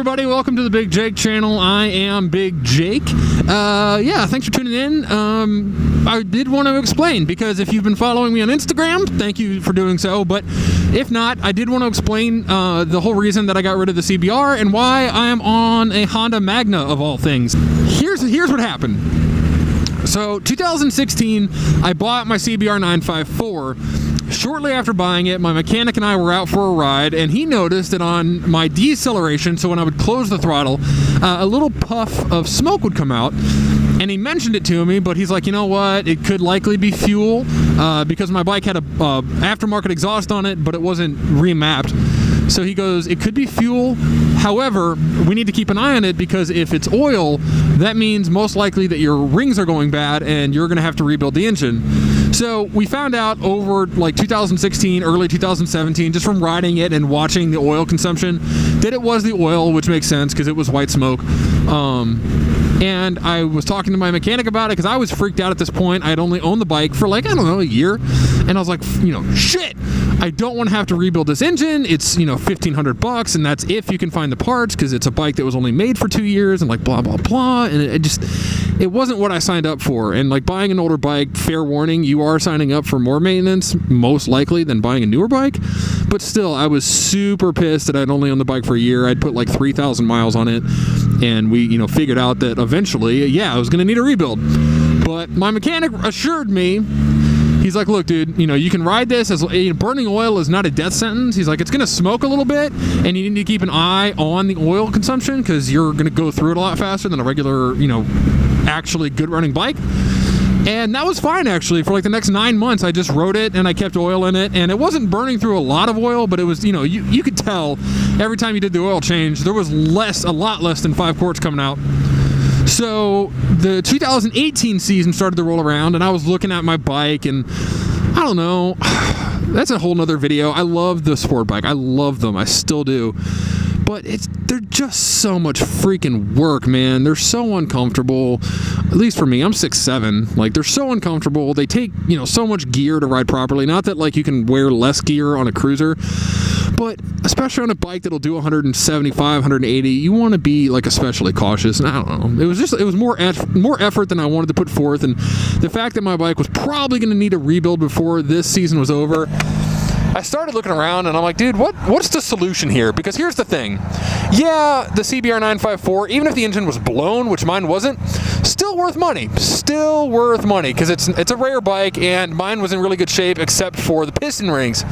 everybody, welcome to the Big Jake channel. I am Big Jake. Yeah, thanks for tuning in. I did want to explain, because if you've been following me on Instagram, thank you for doing so, but if not, I did want to explain the whole reason that I got rid of the CBR and why I am on a Honda Magna of all things. Here's what happened. So 2016, I bought my CBR 954. Shortly after buying it, my mechanic and I were out for a ride, and he noticed that on my deceleration, so when I would close the throttle, a little puff of smoke would come out. And he mentioned it to me, but he's like, you know what, it could likely be fuel, because my bike had a aftermarket exhaust on it, but it wasn't remapped. So he goes, it could be fuel. However, we need to keep an eye on it, because if it's oil, that means most likely that your rings are going bad and you're going to have to rebuild the engine. So we found out over like 2016, early 2017, just from riding it and watching the oil consumption, that it was the oil, which makes sense because it was white smoke. And I was talking to my mechanic about it because I was freaked out at this point. I had only owned the bike for like, I don't know, a year. And I was like, shit, I don't want to have to rebuild this engine. It's, $1,500, and that's if you can find the parts, because it's a bike that was only made for 2 years and like blah, blah, blah. And it wasn't what I signed up for. And like buying an older bike, fair warning, you are signing up for more maintenance, most likely, than buying a newer bike. But still, I was super pissed that I'd only owned the bike for a year. I'd put like 3,000 miles on it. And we, figured out that eventually, yeah, I was going to need a rebuild. But my mechanic assured me, he's like, look, dude, you can ride this as burning oil is not a death sentence. He's like, it's going to smoke a little bit, and you need to keep an eye on the oil consumption, because you're going to go through it a lot faster than a regular, actually good running bike. And that was fine, actually. For like the next 9 months, I just rode it and I kept oil in it, and it wasn't burning through a lot of oil, but it was, you could tell every time you did the oil change, there was a lot less than 5 quarts coming out. So the 2018 season started to roll around, and I was looking at my bike, and I don't know, that's a whole nother video. I love the sport bike. I love them. I still do. But they're just so much freaking work, man. They're so uncomfortable. At least for me, I'm 6'7". Like, they're so uncomfortable. They take, so much gear to ride properly. Not that, like, you can wear less gear on a cruiser, but especially on a bike that'll do 175, 180, you want to be, like, especially cautious. And I don't know. It was more effort than I wanted to put forth. And the fact that my bike was probably going to need a rebuild before this season was over, I started looking around, and I'm like, dude, what's the solution here? Because here's the thing. Yeah, the CBR 954, even if the engine was blown, which mine wasn't, still worth money. Still worth money, because it's a rare bike, and mine was in really good shape except for the piston rings.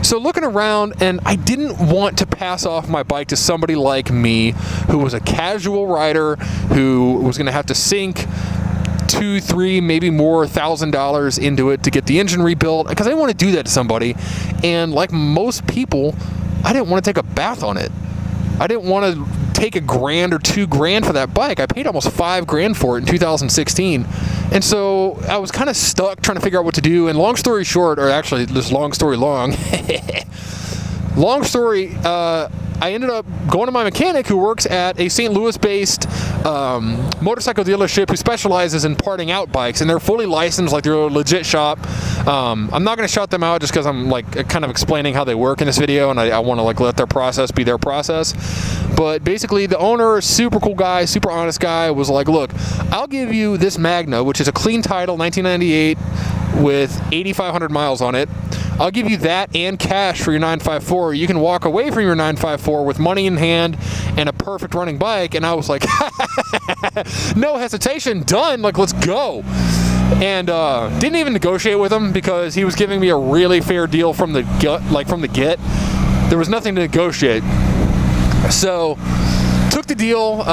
So looking around, and I didn't want to pass off my bike to somebody like me, who was a casual rider, who was going to have to sink $2,000, $3,000, maybe more $1,000 into it to get the engine rebuilt, because I didn't want to do that to somebody. And like most people, I didn't want to take a bath on it. I didn't want to take $1,000 or $2,000 for that bike. I paid almost $5,000 for it in 2016. And so I was kind of stuck trying to figure out what to do. And long story short, or actually this long story long, long story, I ended up going to my mechanic, who works at a St. Louis-based motorcycle dealership who specializes in parting out bikes, and they're fully licensed, like they're a legit shop. I'm not going to shout them out just because I'm like kind of explaining how they work in this video, and I want to like let their process be their process. But basically, the owner, super cool guy, super honest guy, was like, look, I'll give you this Magna, which is a clean title, 1998, with 8,500 miles on it. I'll give you that and cash for your 954. You can walk away from your 954 with money in hand and a perfect running bike. And I was like, no hesitation, done. Like, let's go. And didn't even negotiate with him, because he was giving me a really fair deal from the get. There was nothing to negotiate. So took the deal,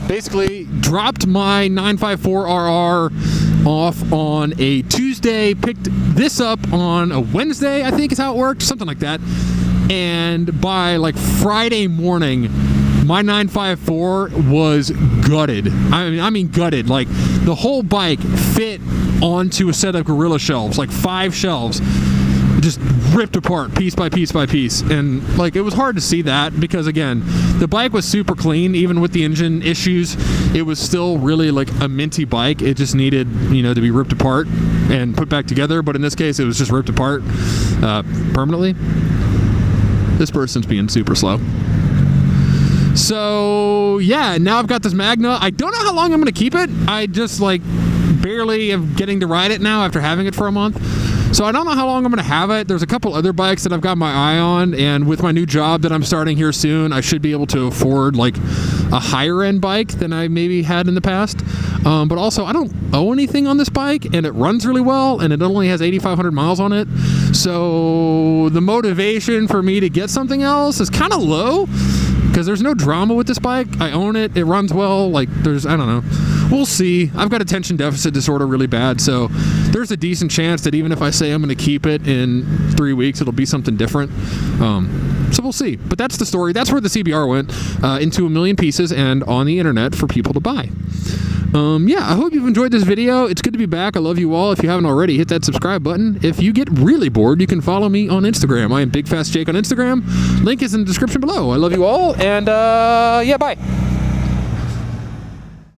basically dropped my 954RR off on a Tuesday, picked this up on a Wednesday, I think is how it worked, something like that. And by like Friday morning, my 954 was gutted. I mean gutted. Like, the whole bike fit onto a set of Gorilla shelves, like 5 shelves, just ripped apart piece by piece by piece. And like, it was hard to see that, because again, the bike was super clean. Even with the engine issues, it was still really like a minty bike. It just needed, to be ripped apart and put back together. But in this case, it was just ripped apart permanently. This person's being super slow. So yeah, now I've got this Magna. I don't know how long I'm going to keep it. I just like barely am getting to ride it now after having it for a month. So I don't know how long I'm going to have it. There's a couple other bikes that I've got my eye on, and with my new job that I'm starting here soon, I should be able to afford like a higher end bike than I maybe had in the past. But also, I don't owe anything on this bike, and it runs really well, and it only has 8,500 miles on it. So the motivation for me to get something else is kind of low, because there's no drama with this bike. I own it. It runs well. Like, I don't know. We'll see. I've got attention deficit disorder really bad, so there's a decent chance that even if I say I'm going to keep it in 3 weeks, it'll be something different. So we'll see. But that's the story. That's where the CBR went, into a million pieces and on the internet for people to buy. Yeah, I hope you've enjoyed this video. It's good to be back. I love you all. If you haven't already, hit that subscribe button. If you get really bored, you can follow me on Instagram. I am Big Fast Jake on Instagram. Link is in the description below. I love you all, and yeah, bye.